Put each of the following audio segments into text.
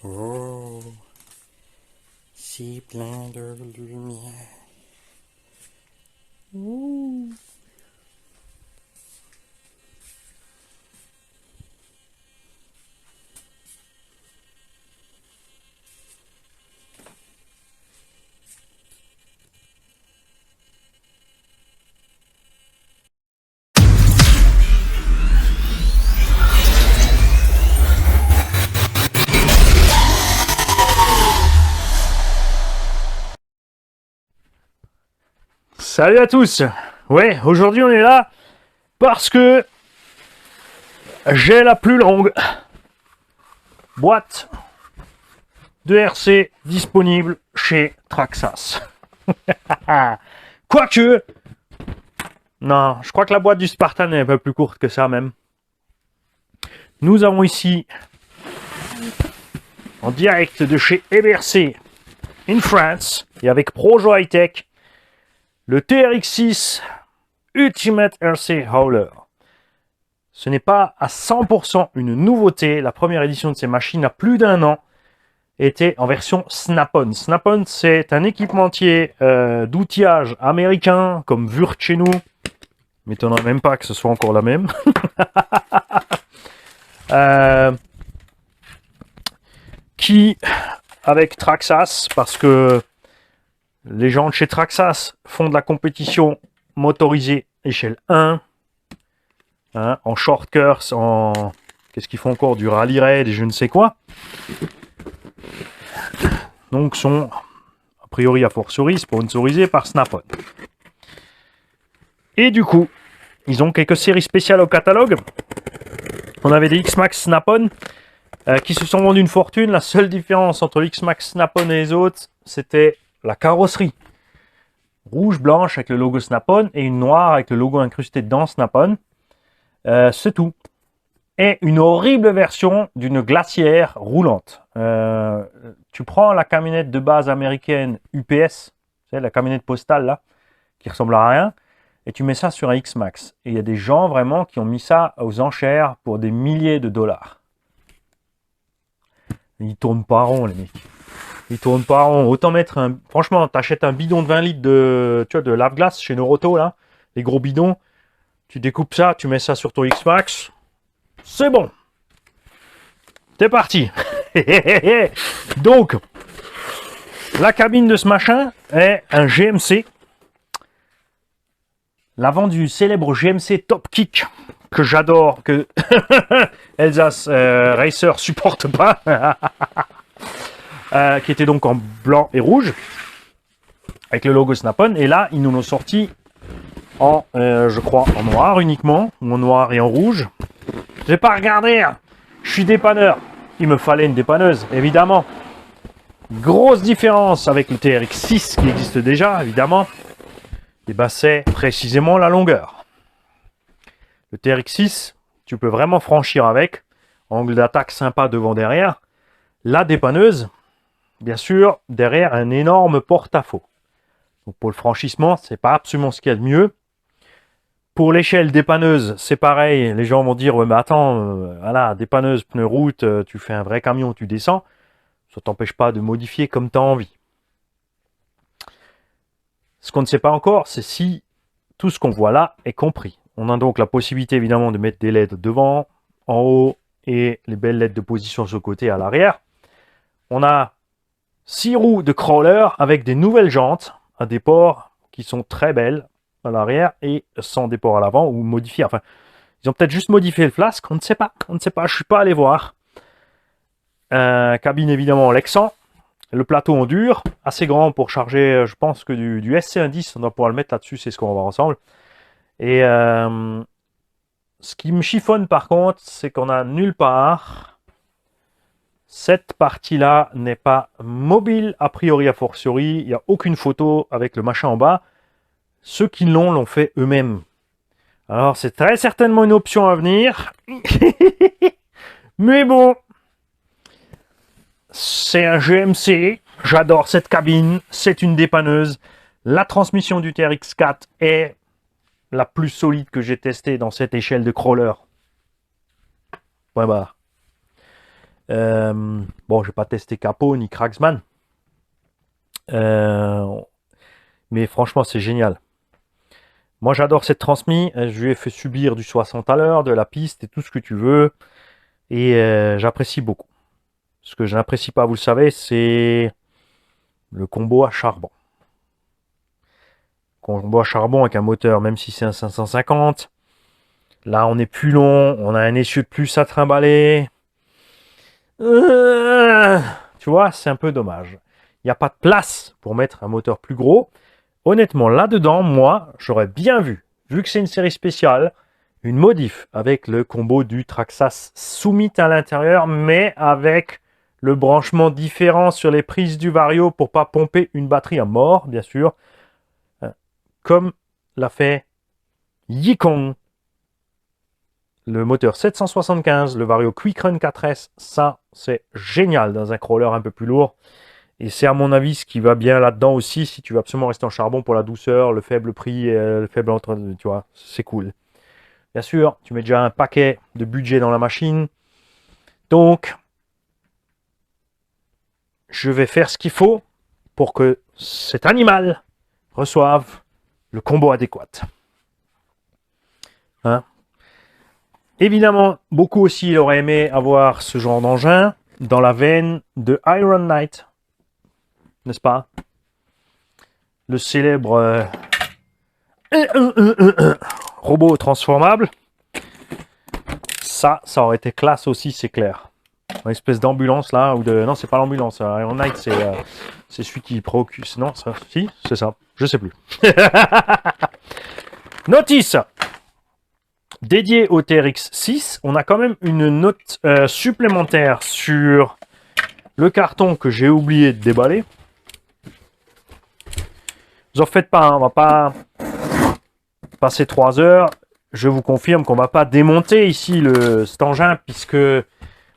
Oh, si plein de lumière. Ouh. Salut à tous. Ouais, aujourd'hui on est là parce que j'ai la plus longue boîte de RC disponible chez Traxxas. Quoique, non, je crois que la boîte du Spartan est un peu plus courte que ça même. Nous avons ici, en direct de chez EBRC in France, et avec Projo High Tech, le TRX6 Ultimate RC Hauler. Ce n'est pas à 100% une nouveauté. La première édition de ces machines, a plus d'1 an, était en version Snap-on. Snap-on, c'est un équipementier d'outillage américain, comme Wurth chez nous. M'étonnerait même pas que ce soit encore la même. Qui, avec Traxxas, parce que les gens de chez Traxxas font de la compétition motorisée échelle 1, hein, en short course, en... Qu'est-ce qu'ils font encore? Du rallye raid et je ne sais quoi. Donc sont, a priori a fortiori, sponsorisés par Snap-on. Et du coup, ils ont quelques séries spéciales au catalogue. On avait des X-Max Snap-on qui se sont vendus une fortune. La seule différence entre l'X-Max Snap-on et les autres, c'était la carrosserie. Rouge, blanche avec le logo Snap-on et une noire avec le logo incrusté dedans Snap-on. C'est tout. Et une horrible version d'une glacière roulante. Tu prends la camionnette de base américaine UPS, la camionnette postale là, qui ressemble à rien, et tu mets ça sur un X-Max. Et il y a des gens vraiment qui ont mis ça aux enchères pour des milliers de dollars. Ils tournent pas rond, les mecs. Ils tournent pas rond. Autant mettre un... Franchement, t'achètes un bidon de 20 litres de, tu vois, de lave-glace chez Noroto, là, les gros bidons. Tu découpes ça, tu mets ça sur ton X-Max. C'est bon. C'est parti. Donc, la cabine de ce machin est un GMC. L'avant du célèbre GMC Top Kick, que j'adore, que Elsace Racer supporte pas, qui était donc en blanc et rouge, avec le logo Snap-on. Et là, ils nous l'ont sorti en, je crois, en noir uniquement, ou en noir et en rouge. J'ai pas regardé, hein. Je suis dépanneur. Il me fallait une dépanneuse, évidemment. Grosse différence avec le TRX6 qui existe déjà, évidemment. Et ben c'est précisément la longueur. Le TRX6, tu peux vraiment franchir avec. Angle d'attaque sympa devant-derrière. La dépanneuse, bien sûr, derrière un énorme porte-à-faux. Donc pour le franchissement, c'est pas absolument ce qu'il y a de mieux. Pour l'échelle dépanneuse, c'est pareil. Les gens vont dire, ouais, mais attends, voilà, dépanneuse, pneu route, tu fais un vrai camion, tu descends. Ça t'empêche pas de modifier comme tu as envie. Ce qu'on ne sait pas encore, c'est si tout ce qu'on voit là est compris. On a donc la possibilité évidemment de mettre des LED devant, en haut, et les belles LED de position sur le côté à l'arrière. On a 6 roues de crawler avec des nouvelles jantes à déport qui sont très belles à l'arrière et sans déport à l'avant ou modifié. Enfin, ils ont peut-être juste modifié le flasque, on ne sait pas. On ne sait pas, je ne suis pas allé voir. Cabine évidemment Lexan. Le plateau en dur, assez grand pour charger, je pense que du SC110, on doit pouvoir le mettre là-dessus, c'est ce qu'on va voir ensemble. Et ce qui me chiffonne par contre, c'est qu'on a nulle part. Cette partie-là n'est pas mobile, a priori, a fortiori. Il n'y a aucune photo avec le machin en bas. Ceux qui l'ont fait eux-mêmes. Alors, c'est très certainement une option à venir. Mais bon, c'est un GMC. J'adore cette cabine. C'est une dépanneuse. La transmission du TRX4 est la plus solide que j'ai testée dans cette échelle de crawler. Point barre. Bon, j'ai pas testé Capot ni Cragsman. Mais franchement, c'est génial. Moi, j'adore cette transmise. Je lui ai fait subir du 60 à l'heure, de la piste et tout ce que tu veux. Et j'apprécie beaucoup. Ce que je n'apprécie pas, vous le savez, c'est le combo à charbon. Combo à charbon avec un moteur, même si c'est un 550. Là, on est plus long. On a un essieu de plus à trimballer. Tu vois, c'est un peu dommage. Il n'y a pas de place pour mettre un moteur plus gros. Honnêtement, là-dedans, moi, j'aurais bien vu que c'est une série spéciale, une modif avec le combo du Traxxas Summit à l'intérieur, mais avec le branchement différent sur les prises du Vario pour pas pomper une batterie à mort, bien sûr, comme l'a fait Yikon. Le moteur 775, le Vario Quick Run 4S, ça, c'est génial dans un crawler un peu plus lourd. Et c'est à mon avis ce qui va bien là-dedans aussi, si tu veux absolument rester en charbon pour la douceur, le faible prix, le faible entre, tu vois, c'est cool. Bien sûr, tu mets déjà un paquet de budget dans la machine. Donc, je vais faire ce qu'il faut pour que cet animal reçoive le combo adéquat. Hein? Évidemment, beaucoup aussi auraient aimé avoir ce genre d'engin dans la veine de Iron Knight. N'est-ce pas? Le célèbre robot transformable. Ça aurait été classe aussi, c'est clair. Une espèce d'ambulance là, ou de... Non, c'est pas l'ambulance. Iron Knight, c'est celui qui procure... Non, ça, si, c'est ça. Je sais plus. Notice dédié au TRX 6. On a quand même une note supplémentaire sur le carton que j'ai oublié de déballer. Vous en faites pas, hein, on va pas passer 3 heures. Je vous confirme qu'on va pas démonter ici cet engin puisque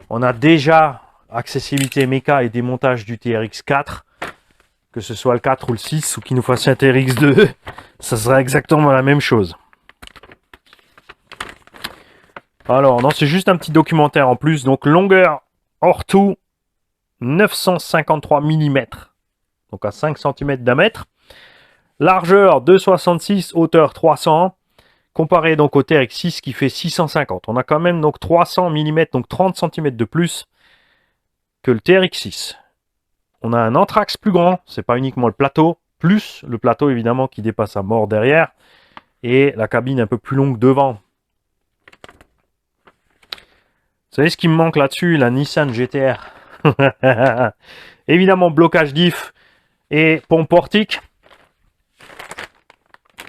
on a déjà accessibilité méca et démontage du TRX 4. Que ce soit le 4 ou le 6 ou qu'il nous fasse un TRX 2, ça sera exactement la même chose. Alors, non, c'est juste un petit documentaire en plus. Donc, longueur hors tout, 953 mm. Donc, à 5 cm d'un mètre. Largeur 266, hauteur 300. Comparé donc au TRX 6 qui fait 650. On a quand même donc 300 mm, donc 30 cm de plus que le TRX 6. On a un anthrax plus grand, c'est pas uniquement le plateau, plus le plateau évidemment qui dépasse à mort derrière, et la cabine un peu plus longue devant. Vous savez ce qui me manque là-dessus? La Nissan GTR. Évidemment blocage diff et pompe portique.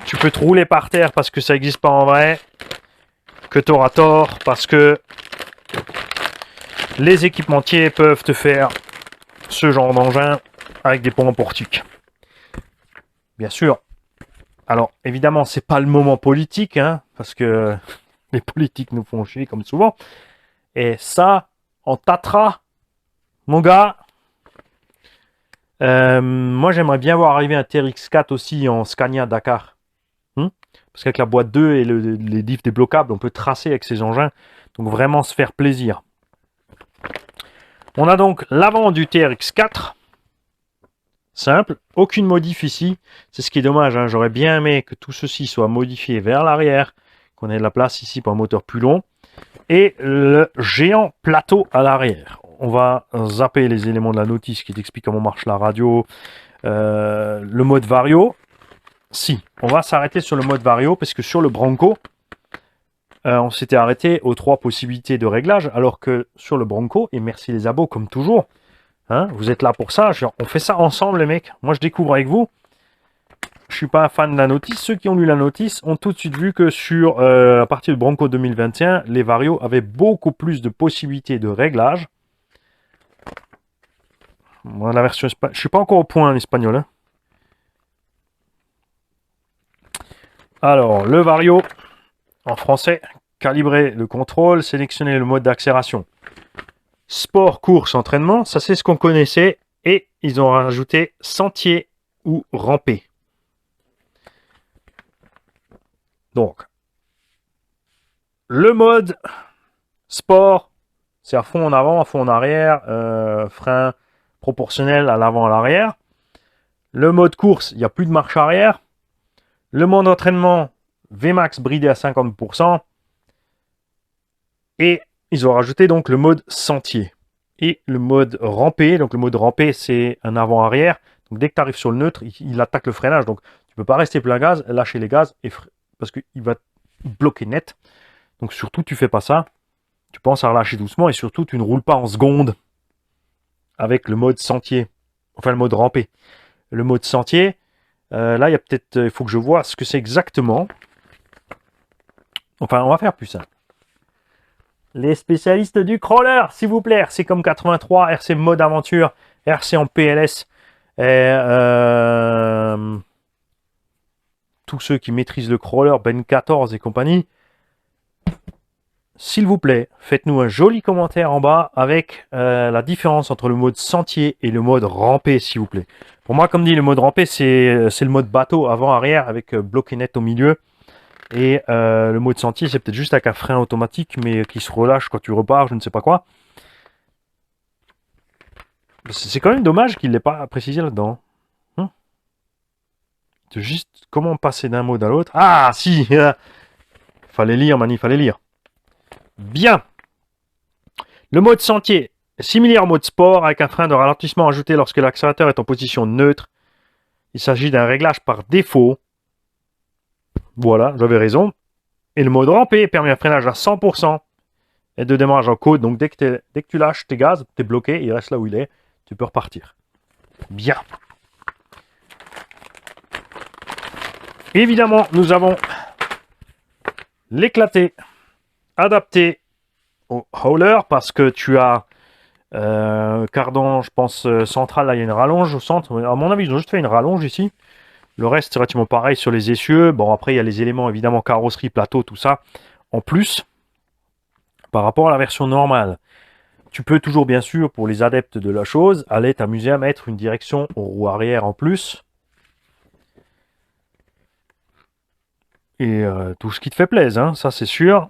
Tu peux te rouler par terre parce que ça n'existe pas en vrai. Que tu auras tort parce que les équipementiers peuvent te faire ce genre d'engin avec des pompes portiques. Bien sûr. Alors, évidemment, c'est pas le moment politique, hein, parce que les politiques nous font chier comme souvent. Et ça, on tâtera, mon gars. Moi, j'aimerais bien voir arriver un TRX 4 aussi en Scania Dakar. Parce qu'avec la boîte 2 et les diffs débloquables, on peut tracer avec ces engins. Donc, vraiment se faire plaisir. On a donc l'avant du TRX 4. Simple, aucune modif ici. C'est ce qui est dommage, hein. J'aurais bien aimé que tout ceci soit modifié vers l'arrière, qu'on ait de la place ici pour un moteur plus long. Et le géant plateau à l'arrière. On va zapper les éléments de la notice qui t'expliquent comment marche la radio, le mode Vario. Si, on va s'arrêter sur le mode Vario parce que sur le Bronco, on s'était arrêté aux 3 possibilités de réglage, alors que sur le Bronco, et merci les abos comme toujours, hein, vous êtes là pour ça, genre, on fait ça ensemble les mecs. Moi je découvre avec vous. Je suis pas un fan de la notice. Ceux qui ont lu la notice ont tout de suite vu que sur à partir du Bronco 2021, les Vario avaient beaucoup plus de possibilités de réglage. Moi, la version espagnole, je suis pas encore au point en espagnol. Hein. Alors, le Vario en français, calibrer le contrôle, sélectionner le mode d'accélération. Sport, course, entraînement, ça c'est ce qu'on connaissait. Et ils ont rajouté sentier ou ramper. Donc, le mode sport, C'est à fond en avant, à fond en arrière, frein proportionnel à l'avant, à l'arrière. Le mode course, il n'y a plus de marche arrière. Le mode entraînement, VMAX bridé à 50%. Et ils ont rajouté donc le mode sentier. Et le mode rampé. Donc le mode rampé, c'est un avant-arrière. Donc dès que tu arrives sur le neutre, il attaque le freinage. Donc tu peux pas rester plein gaz, lâcher les gaz, parce qu'il va bloquer net. Donc surtout, tu fais pas ça. Tu penses à relâcher doucement et surtout, tu ne roules pas en seconde avec le mode sentier. Enfin, le mode rampé. Le mode sentier, là, il y a peut-être, il faut que je vois ce que c'est exactement. Enfin, on va faire plus simple. Les spécialistes du crawler, s'il vous plaît. RC comme 83, RC mode aventure, RC en PLS. Et, tous ceux qui maîtrisent le crawler, Ben 14 et compagnie. S'il vous plaît, faites-nous un joli commentaire en bas avec la différence entre le mode sentier et le mode rampé, s'il vous plaît. Pour moi, comme dit, le mode rampé, c'est le mode bateau avant-arrière avec bloqué net au milieu. Et le mode sentier, c'est peut-être juste avec un frein automatique, mais qui se relâche quand tu repars, je ne sais pas quoi. C'est quand même dommage qu'il ne l'ait pas précisé là-dedans. Juste comment passer d'un mode à l'autre. Ah, si fallait lire, Mani, fallait lire. Bien. Le mode sentier, similaire au mode sport, avec un frein de ralentissement ajouté lorsque l'accélérateur est en position neutre. Il s'agit d'un réglage par défaut. Voilà, j'avais raison. Et le mode rampé permet un freinage à 100% et de démarrage en côte. Donc dès que tu lâches tes gaz, tu es bloqué, il reste là où il est. Tu peux repartir. Bien. Évidemment, nous avons l'éclaté adapté au hauler parce que tu as cardan, je pense, central. Là, il y a une rallonge au centre. À mon avis, ils ont juste fait une rallonge ici. Le reste, c'est relativement pareil sur les essieux. Bon, après, il y a les éléments, évidemment, carrosserie, plateau, tout ça. En plus, par rapport à la version normale, tu peux toujours, bien sûr, pour les adeptes de la chose, aller t'amuser à mettre une direction aux roues arrière en plus. Et tout ce qui te fait plaisir, hein, ça c'est sûr.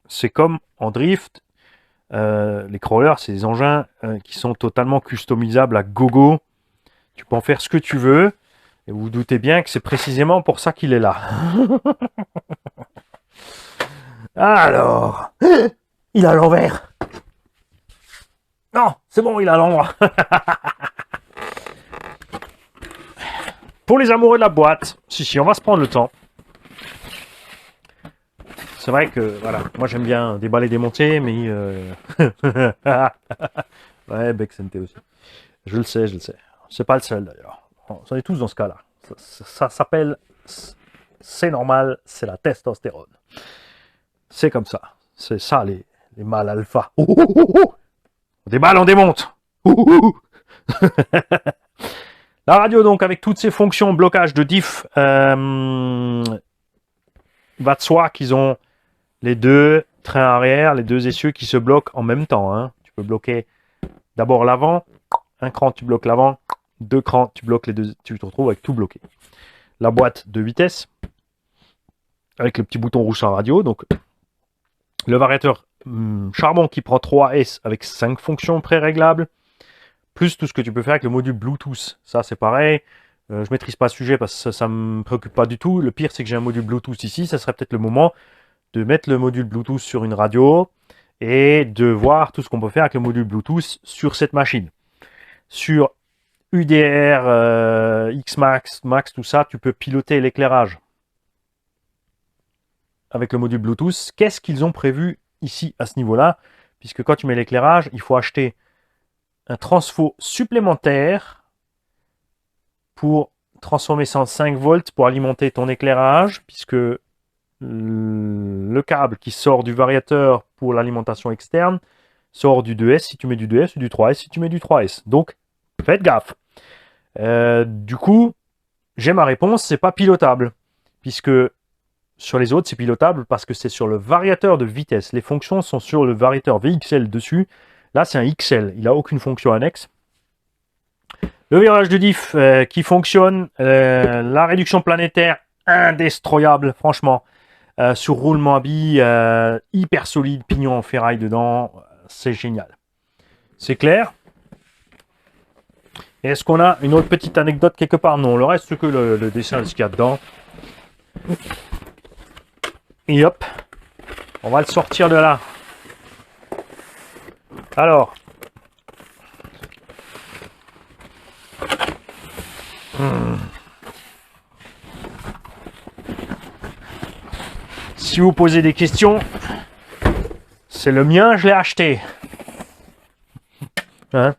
C'est comme en drift. Les crawlers, c'est des engins qui sont totalement customisables à gogo. Tu peux en faire ce que tu veux. Et vous vous doutez bien que c'est précisément pour ça qu'il est là. Alors, il a l'envers. Non, c'est bon, il a l'endroit. Pour les amoureux de la boîte, si, on va se prendre le temps. C'est vrai que, voilà, moi j'aime bien déballer, démonter, mais... ouais, Beck Sente aussi. Je le sais. C'est pas le seul d'ailleurs. On est tous dans ce cas-là. Ça s'appelle... C'est normal, c'est la testostérone. C'est comme ça. C'est ça les mâles alpha. On déballe, on démonte. La radio donc avec toutes ses fonctions, blocage de diff, va de soi qu'ils ont les deux trains arrière, les deux essieux qui se bloquent en même temps. Hein. Tu peux bloquer d'abord l'avant, un cran tu bloques l'avant, deux crans tu bloques les deux, tu te retrouves avec tout bloqué. La boîte de vitesse avec le petit bouton rouge sur la radio, donc le variateur charbon qui prend 3S avec 5 fonctions pré-réglables, plus tout ce que tu peux faire avec le module Bluetooth. Ça c'est pareil, je maîtrise pas ce sujet parce que ça me préoccupe pas du tout. Le pire c'est que j'ai un module Bluetooth ici, ça serait peut-être le moment de mettre le module Bluetooth sur une radio et de voir tout ce qu'on peut faire avec le module Bluetooth sur cette machine. Sur UDR, Xmax, Max, tout ça, tu peux piloter l'éclairage avec le module Bluetooth. Qu'est-ce qu'ils ont prévu ici à ce niveau-là? Puisque quand tu mets l'éclairage, il faut acheter un transfo supplémentaire pour transformer ça en 5 volts pour alimenter ton éclairage, puisque le câble qui sort du variateur pour l'alimentation externe sort du 2S si tu mets du 2S ou du 3S si tu mets du 3S. Donc, faites gaffe. Du coup, j'ai ma réponse, c'est pas pilotable. Puisque sur les autres, c'est pilotable parce que c'est sur le variateur de vitesse. Les fonctions sont sur le variateur VXL dessus. Là, c'est un XL. Il n'a aucune fonction annexe. Le virage de diff qui fonctionne. La réduction planétaire indestroyable, franchement. Sur roulement à billes, hyper solide, pignon en ferraille dedans. c'est génial. C'est clair? Et est-ce qu'on a une autre petite anecdote quelque part? Non, le reste, c'est que le dessin, ce qu'il y a dedans. Et hop, on va le sortir de là. Alors. Si vous posez des questions, c'est le mien, je l'ai acheté. Hein?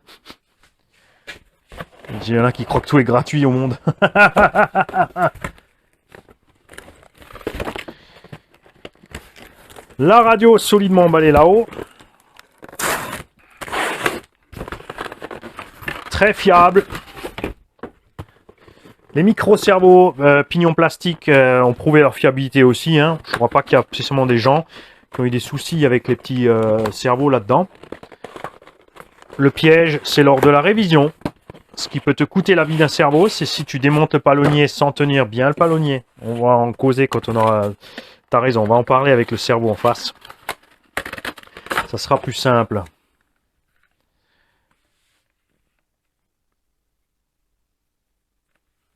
Il y en a qui croient que tout est gratuit au monde. La radio solidement emballée là-haut. Très fiable. Les micro-cerveaux pignons plastiques ont prouvé leur fiabilité aussi. Hein. Je ne crois pas qu'il y a spécialement des gens qui ont eu des soucis avec les petits cerveaux là-dedans. Le piège, c'est lors de la révision. Ce qui peut te coûter la vie d'un cerveau, c'est si tu démontes le palonnier sans tenir bien le palonnier. On va en causer quand on aura... T'as raison, on va en parler avec le cerveau en face. Ça sera plus simple.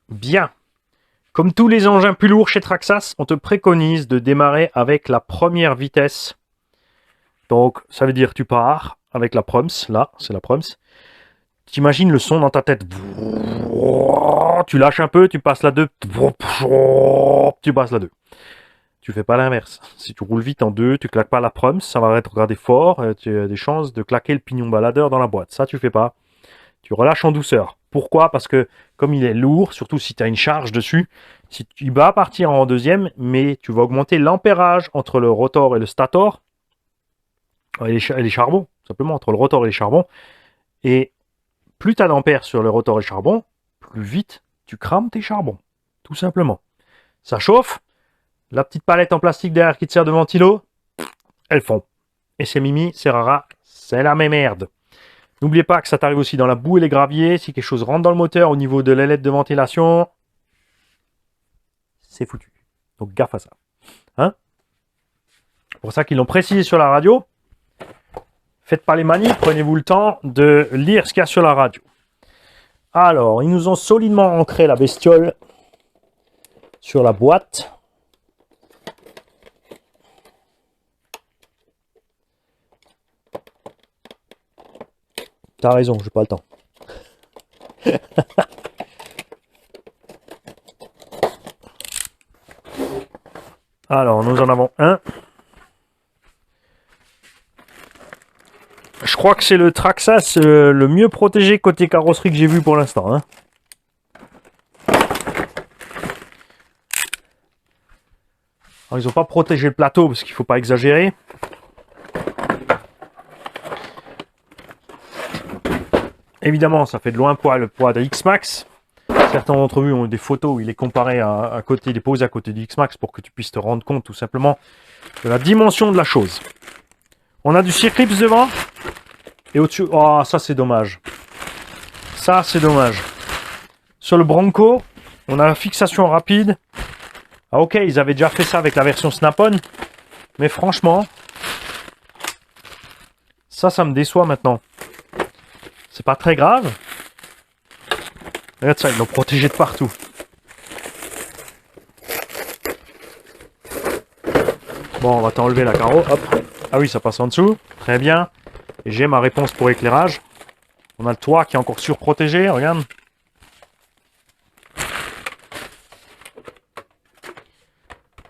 Bien. Comme tous les engins plus lourds chez Traxxas, on te préconise de démarrer avec la première vitesse. Donc, ça veut dire que tu pars avec la Prums. Là, c'est la Prums. T'imagines le son dans ta tête. Tu lâches un peu, tu passes la 2. Tu passes la 2. Tu fais pas l'inverse. Si tu roules vite en 2, tu claques pas la Prums, ça va regarder fort. Tu as des chances de claquer le pignon baladeur dans la boîte. Ça, tu fais pas. Tu relâches en douceur. Pourquoi? Parce que comme il est lourd, surtout si tu as une charge dessus, si tu vas partir en deuxième, mais tu vas augmenter l'ampérage entre le rotor et le stator, et les charbons, simplement entre le rotor et les charbons. Et plus tu as d'ampères sur le rotor et le charbon, plus vite tu crames tes charbons. Tout simplement. Ça chauffe. La petite palette en plastique derrière qui te sert de ventilo, elle fond. Et c'est Mimi, c'est Rara, c'est la même merde. N'oubliez pas que ça t'arrive aussi dans la boue et les graviers. Si quelque chose rentre dans le moteur au niveau de l'ailette de ventilation, c'est foutu. Donc gaffe à ça. Hein? C'est pour ça qu'ils l'ont précisé sur la radio. Faites pas les manies, prenez-vous le temps de lire ce qu'il y a sur la radio. Alors, ils nous ont solidement ancré la bestiole sur la boîte. T'as raison, j'ai pas le temps. Alors, nous en avons un. Je crois que c'est le Traxxas le mieux protégé côté carrosserie que j'ai vu pour l'instant. Hein. Alors, ils n'ont pas protégé le plateau parce qu'il ne faut pas exagérer. Évidemment, ça fait de loin le poids de X-Max. Certains d'entre vous ont eu des photos où il est comparé à côté, il est posé à côté du X-Max pour que tu puisses te rendre compte tout simplement de la dimension de la chose. On a du Circlips devant. Et au-dessus, oh, ça c'est dommage. Ça c'est dommage. Sur le Bronco, on a la fixation rapide. Ah ok, ils avaient déjà fait ça avec la version Snap-on. Mais franchement, ça me déçoit maintenant. C'est pas très grave. Regarde ça, ils l'ont protégé de partout. Bon, on va t'enlever la carreau. Hop. Ah oui, ça passe en dessous. Très bien. Et j'ai ma réponse pour éclairage. On a le toit qui est encore surprotégé. Regarde.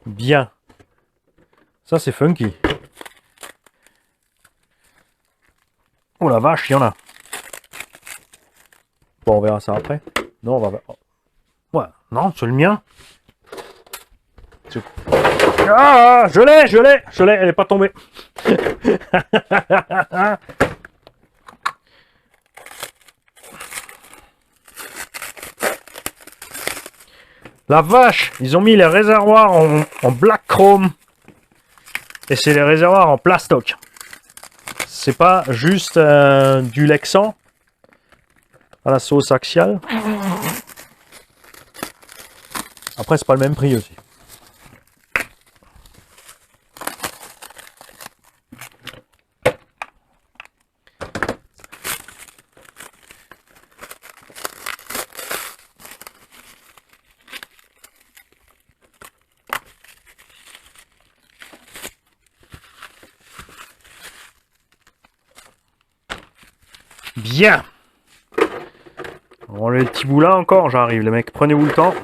Bien. Ça, c'est funky. Oh la vache, il y en a. Bon, on verra ça après. Non, on va... Ouais, non, c'est le mien. Ah, je l'ai, elle n'est pas tombée. La vache, ils ont mis les réservoirs en black chrome. Et c'est les réservoirs en plastoc. C'est pas juste du Lexan à la sauce axiale. Après, c'est pas le même prix aussi. Bien. On a les petits bouts là encore, j'arrive les mecs, prenez-vous le temps.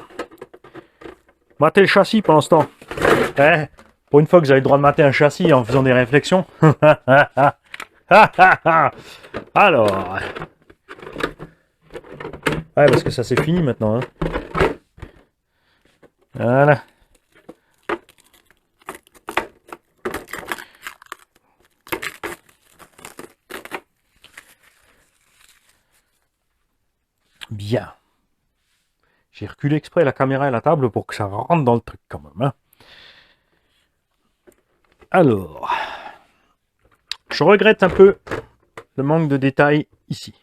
Matez le châssis pendant ce temps. Eh, pour une fois que vous avez le droit de mater un châssis en faisant des réflexions. Alors. Ouais, parce que ça c'est fini maintenant. Hein. Voilà. Bien. J'ai reculé exprès la caméra et la table pour que ça rentre dans le truc quand même. Hein. Alors. Je regrette un peu le manque de détails ici.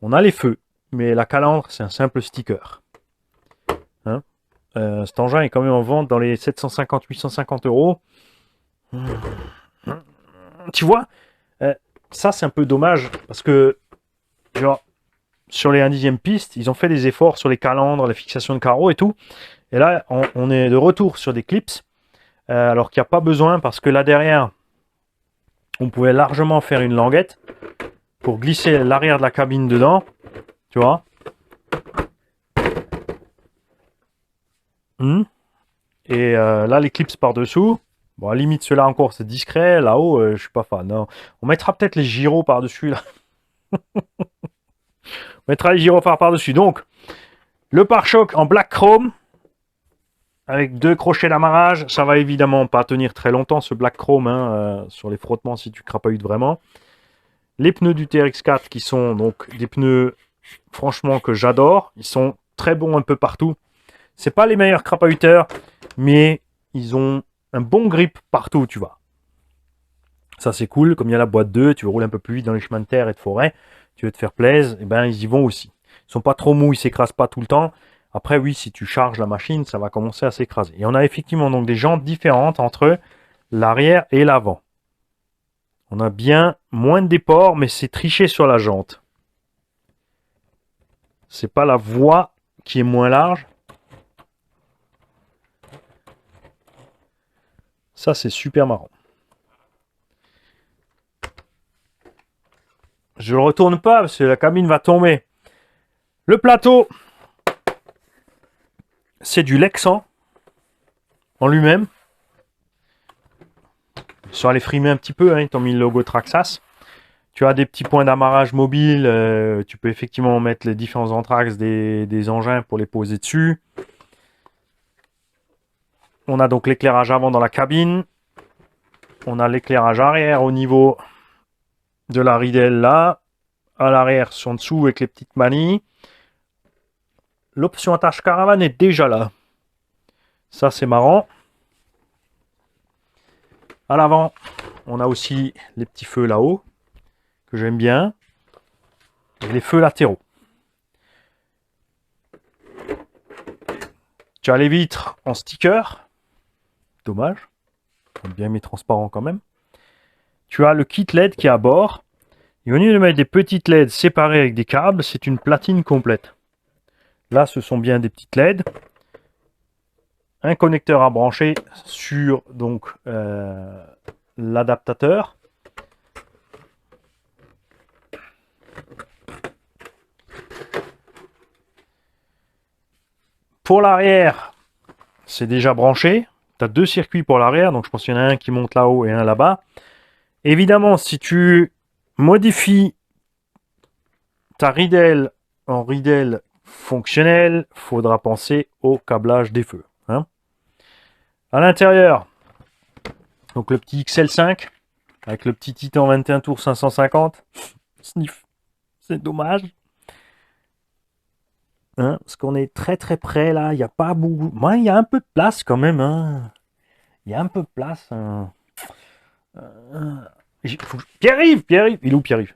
On a les feux, mais la calandre, c'est un simple sticker. Hein, cet engin est quand même en vente dans les 750-850 euros. Tu vois, ça c'est un peu dommage parce que genre, sur les 1/10e pistes, ils ont fait des efforts sur les calandres, la fixation de carreaux et tout. Et là, on est de retour sur des clips, alors qu'il n'y a pas besoin parce que là derrière, on pouvait largement faire une languette pour glisser l'arrière de la cabine dedans, tu vois. Et là, les clips par-dessous. Bon, à la limite, ceux-là encore, c'est discret. Là-haut, je suis pas fan. Non. On mettra peut-être les gyros par-dessus, là. On mettra les gyrophares par-dessus. Donc, le pare-choc en black chrome. Avec 2 crochets d'amarrage. Ça va évidemment pas tenir très longtemps, ce black chrome, hein, sur les frottements, si tu crapahutes vraiment. Les pneus du TRX4 qui sont donc des pneus, franchement, que j'adore. Ils sont très bons un peu partout. C'est pas les meilleurs crapahuteurs, mais ils ont un bon grip partout, tu vois. Ça, c'est cool. Comme il y a la boîte 2, tu roules un peu plus vite dans les chemins de terre et de forêt, tu veux te faire plaisir, et ben ils y vont aussi. Ils sont pas trop mous, ils s'écrasent pas tout le temps. Après, oui, si tu charges la machine, ça va commencer à s'écraser. Et on a effectivement donc des jantes différentes entre l'arrière et l'avant. On a bien moins de déport, mais c'est triché sur la jante. C'est pas la voie qui est moins large. Ça, c'est super marrant. Je le retourne pas parce que la cabine va tomber. Le plateau, c'est du Lexan en lui-même. Ils sont allés frimer un petit peu, hein, ils t'ont mis le logo Traxxas. Tu as des petits points d'amarrage mobile. Tu peux effectivement mettre les différents entraxes des engins pour les poser dessus. On a donc l'éclairage avant dans la cabine. On a l'éclairage arrière au niveau de la ridelle là. À l'arrière, en dessous avec les petites manilles. L'option attache caravane est déjà là. Ça, c'est marrant. À l'avant, on a aussi les petits feux là-haut, que j'aime bien. Et les feux latéraux. Tu as les vitres en sticker. Dommage. J'aime bien mes transparents quand même. Tu as le kit LED qui est à bord. Et au lieu de mettre des petites LED séparées avec des câbles, c'est une platine complète. Là, ce sont bien des petites LED. Un connecteur à brancher sur donc l'adaptateur. Pour l'arrière, c'est déjà branché. Tu as 2 circuits pour l'arrière, donc je pense qu'il y en a un qui monte là-haut et un là-bas. Évidemment, si tu modifies ta ridelle en ridelle fonctionnelle, il faudra penser au câblage des feux. Hein. À l'intérieur, donc le petit XL5 avec le petit Titan 21 tours 550. Sniff, c'est dommage. Hein, parce qu'on est très très près là, il n'y a pas beaucoup. Moi, il y a un peu de place quand même. Hein. Il y a un peu de place. Hein. Pierre-Yves, Pierre-Yves, il est où Pierre-Yves?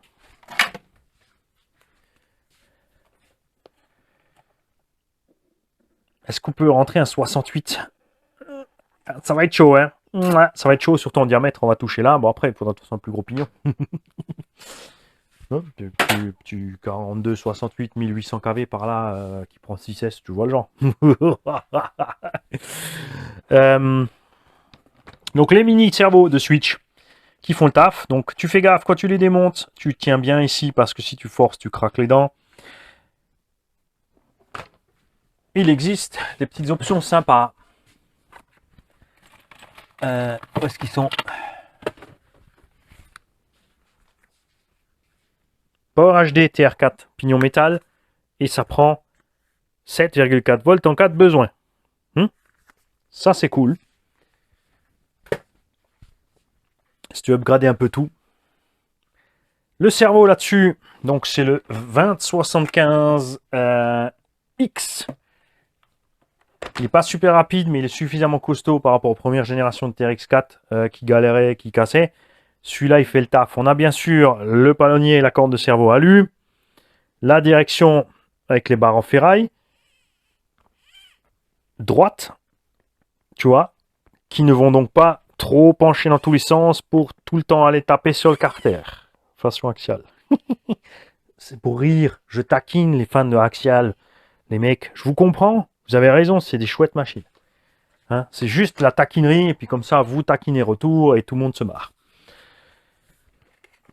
Est-ce qu'on peut rentrer un 68? Ça va être chaud, hein. Ça va être chaud, surtout en diamètre, on va toucher là. Bon, après, il faudra tout un plus gros pignon. Petit 42, 68, 1800 kV par là, qui prend 6S, tu vois le genre. Donc, les mini servos de switch qui font le taf. Donc tu fais gaffe quand tu les démontes, tu tiens bien ici parce que si tu forces, tu craques les dents. Il existe des petites options sympas. Où est-ce qu'ils sont? Power HD TR4 pignon métal et ça prend 7,4 volts en cas de besoin. Ça c'est cool. Si tu veux upgrader un peu tout. Le cerveau là-dessus, donc c'est le 2075 X. Il n'est pas super rapide, mais il est suffisamment costaud par rapport aux premières générations de TRX4 qui galéraient, qui cassaient. Celui-là, il fait le taf. On a bien sûr le palonnier et la corde de cerveau alu. La direction avec les barres en ferraille. Droite, tu vois, qui ne vont donc pas trop pencher dans tous les sens pour tout le temps aller taper sur le carter. Façon axiale. C'est pour rire. Je taquine les fans de Axial. Les mecs, je vous comprends. Vous avez raison, c'est des chouettes machines. Hein, c'est juste la taquinerie, et puis comme ça, vous taquinez retour, et tout le monde se marre.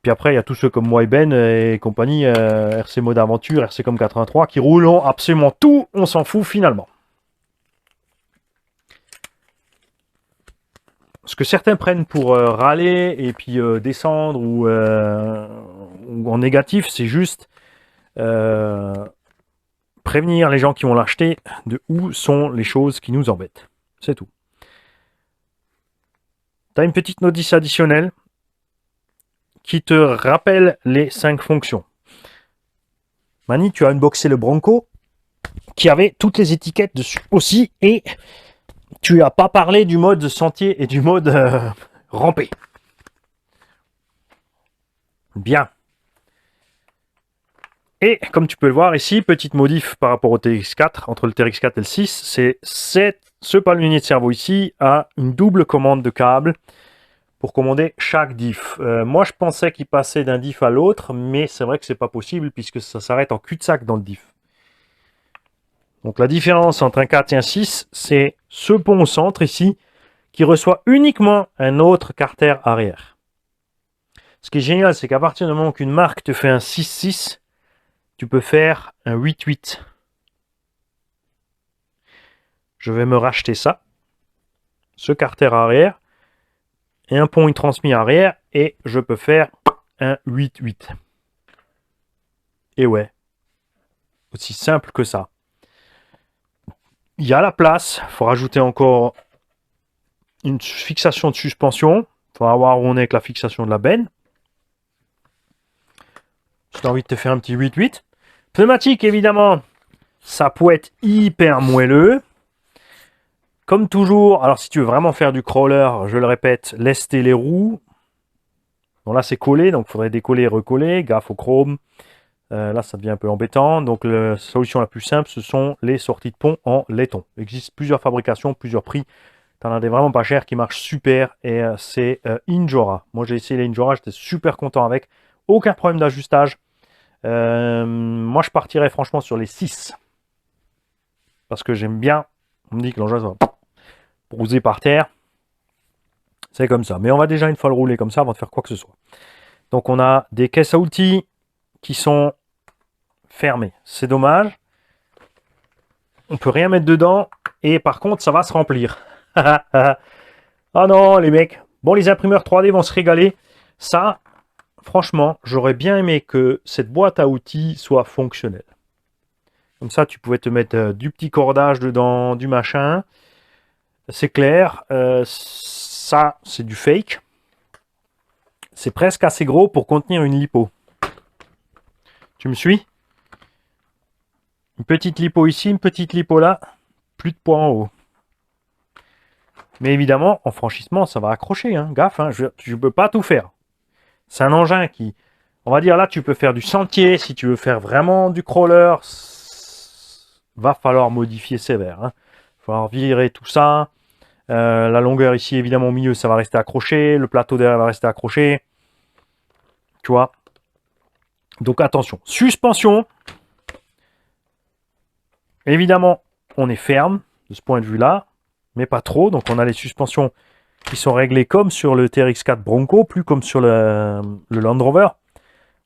Puis après, il y a tous ceux comme moi et Ben et compagnie, RC Mode Aventure, RC comme 83, qui roulent absolument tout, on s'en fout finalement. Ce que certains prennent pour râler, et puis descendre, ou en négatif, c'est juste prévenir les gens qui vont l'acheter de où sont les choses qui nous embêtent. C'est tout. Tu as une petite notice additionnelle qui te rappelle les 5 fonctions. Mani, tu as unboxé le Bronco qui avait toutes les étiquettes dessus aussi et tu n'as pas parlé du mode sentier et du mode rampé. Bien. Et comme tu peux le voir ici, petite modif par rapport au TRX4, entre le TRX4 et le 6, c'est ce palonnier de cerveau ici a une double commande de câble pour commander chaque diff. Moi je pensais qu'il passait d'un diff à l'autre, mais c'est vrai que c'est pas possible puisque ça s'arrête en cul-de-sac dans le diff. Donc la différence entre un 4 et un 6, c'est ce pont au centre ici qui reçoit uniquement un autre carter arrière. Ce qui est génial, c'est qu'à partir du moment qu'une marque te fait un 6-6, tu peux faire un 8-8. Je vais me racheter ça, ce carter arrière, et un pont transmis arrière, et je peux faire un 8-8. Et ouais, aussi simple que ça. Il y a la place, il faut rajouter encore une fixation de suspension. Il faudra voir où on est avec la fixation de la benne. Si tu as envie de te faire un petit 8-8. Pneumatique, évidemment, ça peut être hyper moelleux. Comme toujours, alors si tu veux vraiment faire du crawler, je le répète, lester les roues. Bon là c'est collé, donc il faudrait décoller et recoller, gaffe au chrome. Là ça devient un peu embêtant, donc la solution la plus simple, ce sont les sorties de pont en laiton. Il existe plusieurs fabrications, plusieurs prix. Tu en as des vraiment pas chers qui marchent super, et c'est Injora. Moi j'ai essayé les Injora, j'étais super content avec. Aucun problème d'ajustage. Moi je partirais franchement sur les 6. Parce que j'aime bien, on me dit que l'engin va brouser par terre. C'est comme ça. Mais on va déjà une fois le rouler comme ça avant de faire quoi que ce soit. Donc on a des caisses à outils qui sont fermées. C'est dommage. On peut rien mettre dedans. Et par contre, ça va se remplir. Ah non, les mecs. Bon, les imprimeurs 3D vont se régaler. Ça, franchement, j'aurais bien aimé que cette boîte à outils soit fonctionnelle. Comme ça, tu pouvais te mettre du petit cordage dedans, du machin. C'est clair. Ça, c'est du fake. C'est presque assez gros pour contenir une lipo. Tu me suis? Une petite lipo ici, une petite lipo là. Plus de poids en haut. Mais évidemment, en franchissement, ça va accrocher. Hein. Gaffe, hein, je ne peux pas tout faire. C'est un engin qui... On va dire là, tu peux faire du sentier. Si tu veux faire vraiment du crawler, va falloir modifier sévère. Il va falloir virer tout ça. La longueur ici, évidemment, au milieu, ça va rester accroché. Le plateau derrière va rester accroché. Tu vois? Donc, attention. Suspension. Évidemment, on est ferme de ce point de vue-là. Mais pas trop. Donc, on a les suspensions qui sont réglés comme sur le TRX4 Bronco, plus comme sur le Land Rover.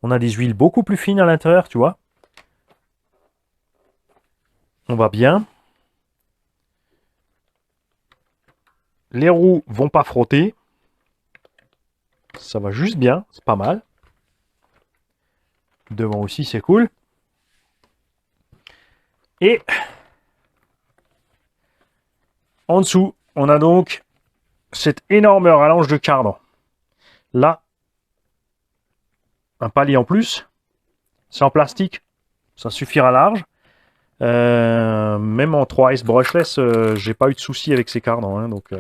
On a des huiles beaucoup plus fines à l'intérieur, tu vois. On va bien. Les roues vont pas frotter. Ça va juste bien, c'est pas mal. Devant aussi, c'est cool. Et en dessous, on a donc cette énorme rallonge de cardan. Là, un palier en plus. C'est en plastique. Ça suffira large. Même en 3S brushless, j'ai pas eu de soucis avec ces cardans. Hein, donc, il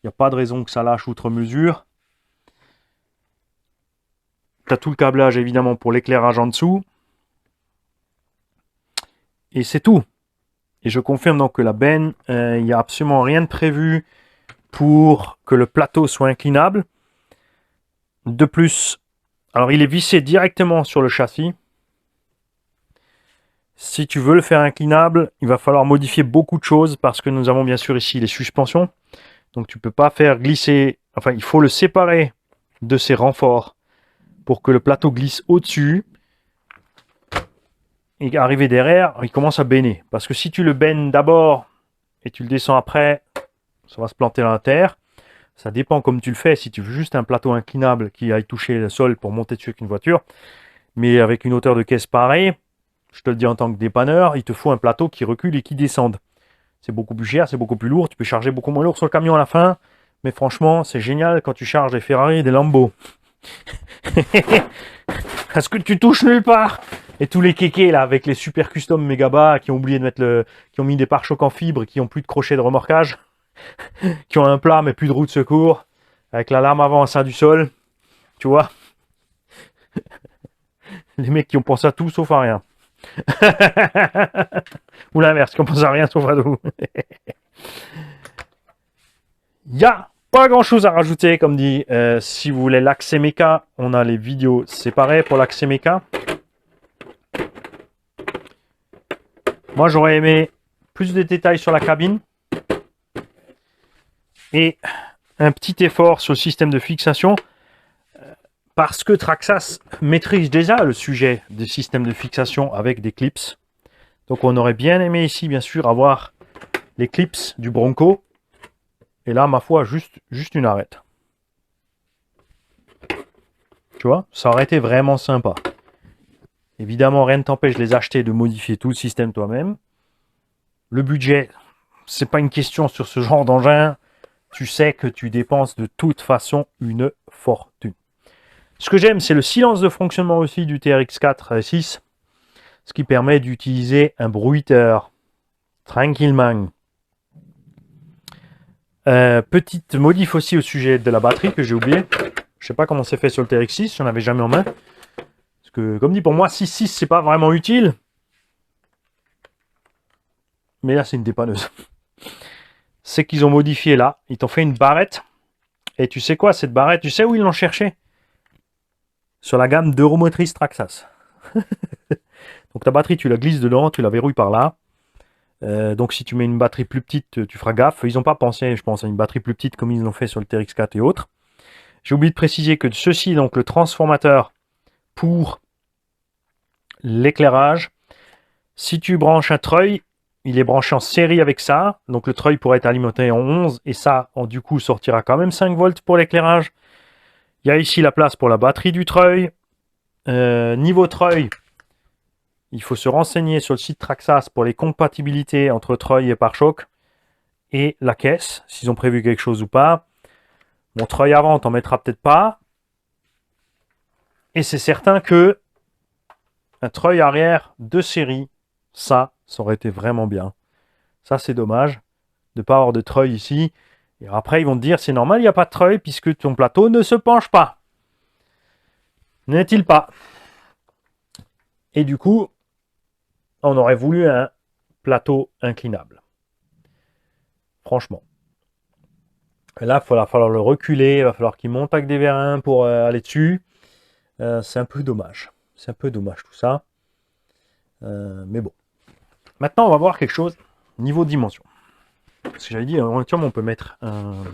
n'y a pas de raison que ça lâche outre mesure. Tu as tout le câblage évidemment pour l'éclairage en dessous. Et c'est tout. Et je confirme donc que la benne, il n'y a absolument rien de prévu pour que le plateau soit inclinable. De plus, alors il est vissé directement sur le châssis. Si tu veux le faire inclinable, il va falloir modifier beaucoup de choses parce que nous avons bien sûr ici les suspensions. Donc tu ne peux pas faire glisser, enfin il faut le séparer de ces renforts pour que le plateau glisse au-dessus. Et arrivé derrière, il commence à benner. Parce que si tu le bennes d'abord et tu le descends après, ça va se planter dans la terre. Ça dépend comme tu le fais. Si tu veux juste un plateau inclinable qui aille toucher le sol pour monter dessus avec une voiture, mais avec une hauteur de caisse pareille, je te le dis en tant que dépanneur, il te faut un plateau qui recule et qui descende. C'est beaucoup plus cher, c'est beaucoup plus lourd. Tu peux charger beaucoup moins lourd sur le camion à la fin. Mais franchement, c'est génial quand tu charges des Ferrari et des Lambo. Parce que tu touches nulle part. Et tous les kékés là, avec les super custom méga bas qui ont oublié de mettre qui ont mis des pare-chocs en fibre, qui ont plus de crochet de remorquage, qui ont un plat mais plus de roue de secours, avec la lame avant en sein du sol, tu vois. Les mecs qui ont pensé à tout sauf à rien. Ou l'inverse, qui ont pensé à rien sauf à tout. Il n'y a pas grand chose à rajouter, comme dit. Si vous voulez l'axe méca, on a les vidéos séparées pour l'axe méca. Moi, j'aurais aimé plus de détails sur la cabine. Et un petit effort sur le système de fixation. Parce que Traxxas maîtrise déjà le sujet des systèmes de fixation avec des clips. Donc on aurait bien aimé ici, bien sûr, avoir les clips du Bronco. Et là, ma foi, juste une arête. Tu vois, ça aurait été vraiment sympa. Évidemment, rien ne t'empêche de les acheter et de modifier tout le système toi-même. Le budget, c'est pas une question sur ce genre d'engin. Tu sais que tu dépenses de toute façon une fortune. Ce que j'aime, c'est le silence de fonctionnement aussi du TRX4 6. Ce qui permet d'utiliser un bruiteur tranquillement. Petite modif aussi au sujet de la batterie que j'ai oublié. Je sais pas comment c'est fait sur le TRX6, j'en avais jamais en main. Parce que, comme dit, pour moi, 6.6, c'est pas vraiment utile. Mais là, c'est une dépanneuse. C'est qu'ils ont modifié là. Ils t'ont fait une barrette. Et tu sais quoi, cette barrette, tu sais où ils l'ont cherché? Sur la gamme d'Euromotrice Traxxas. Donc ta batterie, tu la glisses dedans, tu la verrouilles par là. Donc si tu mets une batterie plus petite, tu feras gaffe. Ils n'ont pas pensé, je pense, à une batterie plus petite comme ils l'ont fait sur le TRX4 et autres. J'ai oublié de préciser que ceci, donc le transformateur pour l'éclairage, si tu branches un treuil, il est branché en série avec ça. Donc le treuil pourrait être alimenté en 11 et ça, du coup, sortira quand même 5 volts pour l'éclairage. Il y a ici la place pour la batterie du treuil. Niveau treuil, il faut se renseigner sur le site Traxxas pour les compatibilités entre treuil et pare-choc et la caisse, s'ils ont prévu quelque chose ou pas. Mon treuil avant, t'en mettras peut-être pas. Et c'est certain que un treuil arrière de série, ça aurait été vraiment bien. Ça, c'est dommage de ne pas avoir de treuil ici. Et après, ils vont te dire, c'est normal, il n'y a pas de treuil puisque ton plateau ne se penche pas. N'est-il pas? Et du coup, on aurait voulu un plateau inclinable. Franchement. Et là, il va falloir le reculer, il va falloir qu'il monte avec des vérins pour aller dessus. C'est un peu dommage. C'est un peu dommage tout ça. Mais bon. Maintenant, on va voir quelque chose niveau dimension. Parce que j'avais dit, éventuellement, on peut mettre un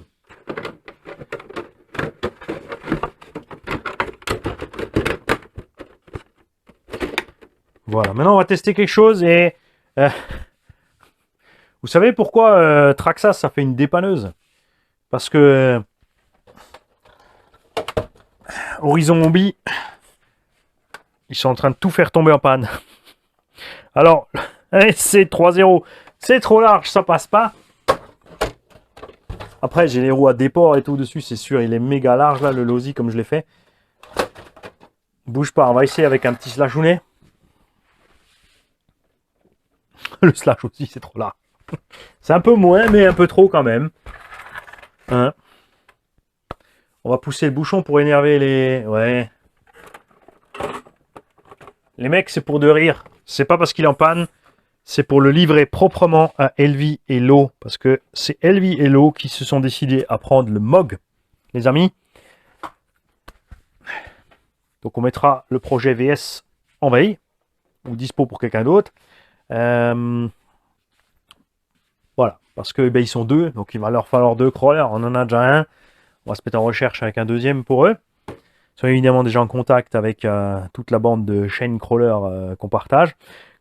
Voilà, maintenant on va tester quelque chose et... vous savez pourquoi Traxxas, ça fait une dépanneuse? Parce que Horizon Hobby, ils sont en train de tout faire tomber en panne. Alors, c'est 3-0. C'est trop large, ça passe pas. Après, j'ai les roues à déport et tout dessus, c'est sûr. Il est méga large, là, le Losi, comme je l'ai fait. Bouge pas, on va essayer avec un petit slashounet. Le slash aussi, c'est trop large. C'est un peu moins, mais un peu trop quand même. Hein? On va pousser le bouchon pour énerver les... Ouais. Les mecs, c'est pour de rire. C'est pas parce qu'il est en panne. C'est pour le livrer proprement à Elvi et Lo. Parce que c'est Elvi et Lo qui se sont décidés à prendre le MOG, les amis. Donc on mettra le projet VS en veille. Ou dispo pour quelqu'un d'autre. Voilà. Parce que ben, ils sont deux. Donc il va leur falloir 2 crawlers. On en a déjà un. On va se mettre en recherche avec un deuxième pour eux. Ils sont évidemment déjà en contact avec toute la bande de chaîne crawlers qu'on partage.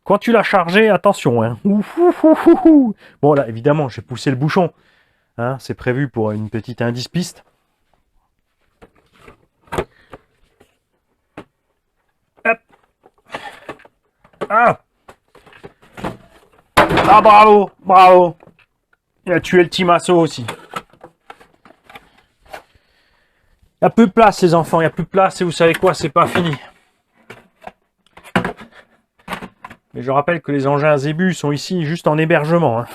Quand tu l'as chargé, attention. Hein. Bon là, évidemment, j'ai poussé le bouchon. Hein, c'est prévu pour une petite indice piste. Hop. Ah, ah bravo, bravo. Il a tué le Timasso aussi. Il n'y a plus de place, les enfants. Il n'y a plus de place. Et vous savez quoi, c'est pas fini. Mais je rappelle que les engins Zébu sont ici juste en hébergement. Hein.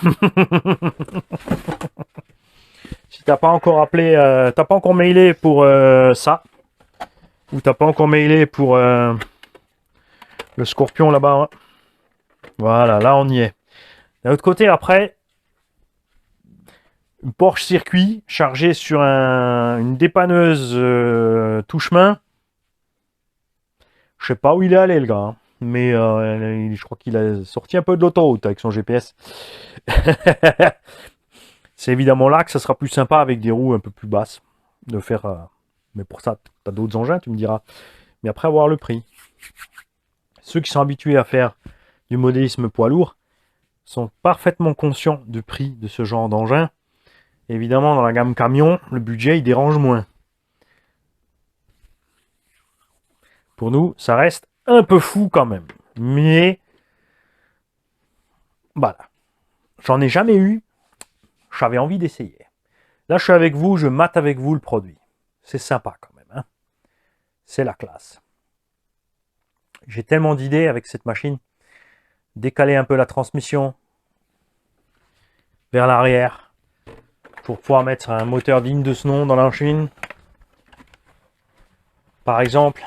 Si t'as pas encore appelé, t'as pas encore mailé pour ça, ou t'as pas encore mailé pour le Scorpion là-bas. Hein. Voilà, là on y est. D'un autre côté, après, une Porsche circuit chargée sur une dépanneuse tout chemin. Je sais pas où il est allé le gars. Hein. Mais je crois qu'il a sorti un peu de l'autoroute avec son GPS. C'est évidemment là que ça sera plus sympa avec des roues un peu plus basses de faire. Mais pour ça, tu as d'autres engins, tu me diras. Mais après avoir le prix. Ceux qui sont habitués à faire du modélisme poids lourd sont parfaitement conscients du prix de ce genre d'engin. Évidemment, dans la gamme camion, le budget il dérange moins. Pour nous, ça reste un peu fou quand même. Mais voilà. J'en ai jamais eu. J'avais envie d'essayer. Là, je suis avec vous, je mate avec vous le produit. C'est sympa quand même. Hein, c'est la classe. J'ai tellement d'idées avec cette machine. Décaler un peu la transmission vers l'arrière pour pouvoir mettre un moteur digne de ce nom dans la machine. Par exemple.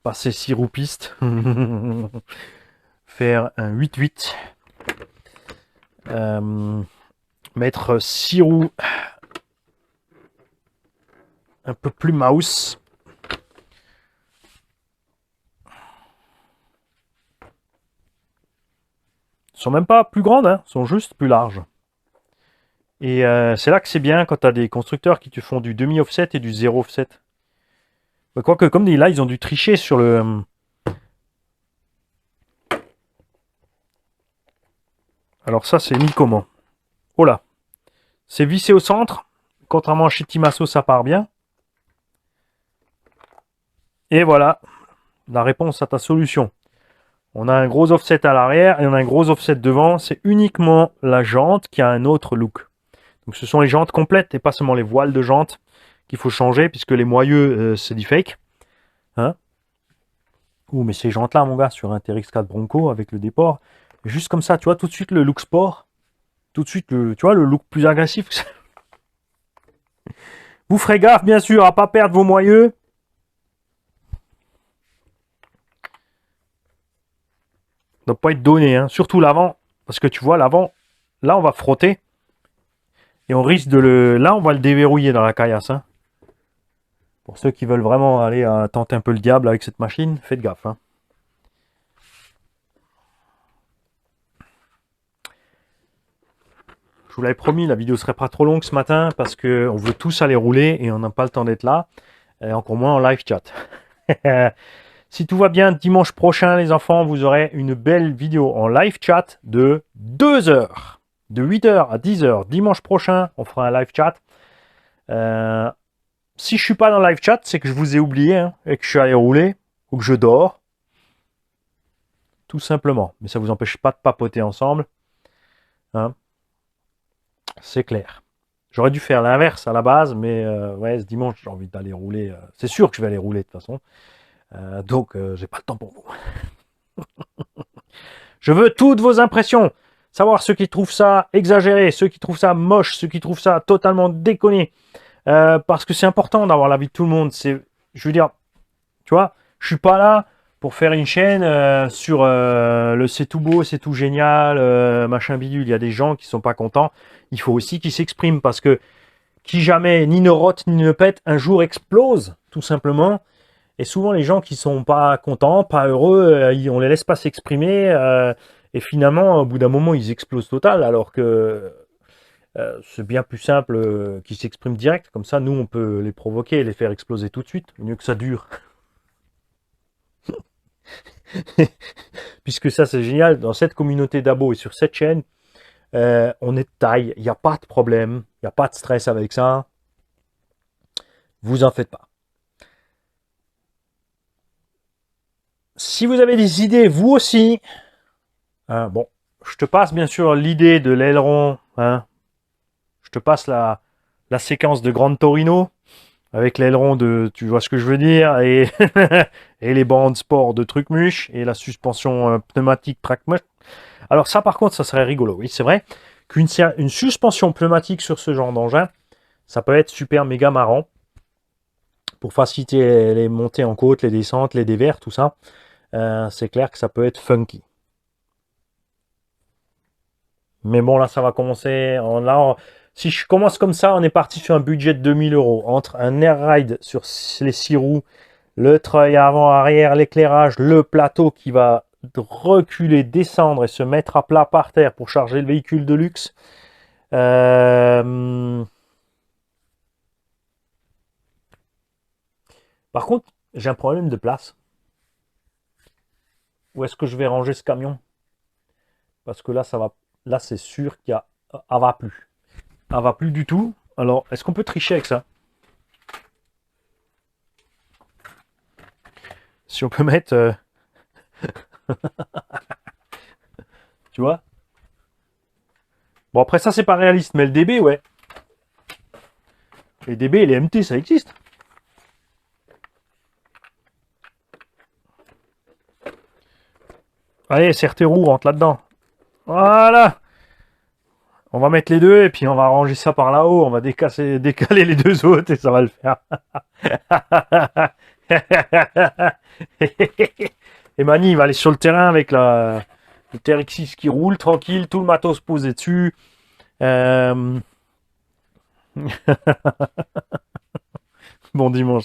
Passer 6 roues pistes. Faire un 8-8. Mettre 6 roues un peu plus mouse. Ils sont même pas plus grandes, hein, sont juste plus larges. Et c'est là que c'est bien quand tu as des constructeurs qui te font du demi-offset et du zéro offset. Quoique, comme là, ils ont dû tricher sur le... Alors ça, c'est mis comment? Oh là. C'est vissé au centre. Contrairement à chez Timasso, ça part bien. Et voilà. La réponse à ta solution. On a un gros offset à l'arrière et on a un gros offset devant. C'est uniquement la jante qui a un autre look. Donc ce sont les jantes complètes et pas seulement les voiles de jantes qu'il faut changer puisque les moyeux, c'est du fake. Hein? Ouh, mais ces jantes là, mon gars, sur un TRX4 Bronco avec le déport, juste comme ça, tu vois, tout de suite le look sport, tout de suite, tu vois, le look plus agressif. Vous ferez gaffe, bien sûr, à pas perdre vos moyeux. Ne doit pas être donné, hein. Surtout l'avant, parce que tu vois, l'avant, là, on va frotter, et on risque de le... Là, on va le déverrouiller dans la caillasse, hein. Pour ceux qui veulent vraiment aller tenter un peu le diable avec cette machine, faites gaffe, hein. Je vous l'avais promis, la vidéo serait pas trop longue ce matin parce qu'on veut tous aller rouler et on n'a pas le temps d'être là. et encore moins en live chat. Si tout va bien, dimanche prochain, les enfants, vous aurez une belle vidéo en live chat de 2 heures. De 8 heures à 10 heures. Dimanche prochain, on fera un live chat. Si je suis pas dans le live chat, c'est que je vous ai oublié, hein, et que je suis allé rouler, ou que je dors. Tout simplement. Mais ça ne vous empêche pas de papoter ensemble. Hein. C'est clair. J'aurais dû faire l'inverse à la base, mais ouais, ce dimanche, j'ai envie d'aller rouler. C'est sûr que je vais aller rouler de toute façon. Donc, j'ai pas le temps pour vous. Je veux toutes vos impressions. Savoir ceux qui trouvent ça exagéré, ceux qui trouvent ça moche, ceux qui trouvent ça totalement déconné. Parce que c'est important d'avoir l'avis de tout le monde. Je veux dire, tu vois, je suis pas là pour faire une chaîne sur le c'est tout beau, c'est tout génial, machin bidule. Il y a des gens qui sont pas contents. Il faut aussi qu'ils s'expriment parce que qui jamais ni ne rote ni ne pète, un jour explose, tout simplement. Et souvent, les gens qui sont pas contents, pas heureux, on les laisse pas s'exprimer. Et finalement, au bout d'un moment, ils explosent total. Alors que c'est bien plus simple qu'ils s'expriment direct. Comme ça, nous, on peut les provoquer et les faire exploser tout de suite. Mieux que ça dure. Puisque ça, c'est génial. Dans cette communauté d'abos et sur cette chaîne, on est de taille. Il n'y a pas de problème. Il n'y a pas de stress avec ça. Vous en faites pas. Si vous avez des idées, vous aussi, bon, je te passe bien sûr l'idée de l'aileron, hein. Je te passe la séquence de Grande Torino, avec l'aileron de, tu vois ce que je veux dire, et, et les bandes sport de Trucmuche, et la suspension pneumatique Tracmuche. Alors ça par contre, ça serait rigolo, oui, c'est vrai qu'une suspension pneumatique sur ce genre d'engin, ça peut être super méga marrant, pour faciliter les montées en côte, les descentes, les dévers, tout ça. C'est clair que ça peut être funky. Mais bon, là, ça va commencer. Si je commence comme ça, on est parti sur un budget de 2000 €. Entre un air ride sur les 6 roues, le treuil avant-arrière, l'éclairage, le plateau qui va reculer, descendre et se mettre à plat par terre pour charger le véhicule de luxe. Par contre, j'ai un problème de place. Où est-ce que je vais ranger ce camion? Parce que là, ça va. Là, c'est sûr qu'il y a. Elle va plus. Elle va plus du tout. Alors, est-ce qu'on peut tricher avec ça? Si on peut mettre. Tu vois? Bon, après, ça, c'est pas réaliste. Mais le DB, ouais. Les DB et les MT, ça existe. Allez, serre tes roues, rentre là-dedans. Voilà. On va mettre les deux et puis on va ranger ça par là-haut. On va décaler les deux autres et ça va le faire. Et Mani, il va aller sur le terrain avec le TRX6 qui roule tranquille, tout le matos posé dessus. Bon dimanche.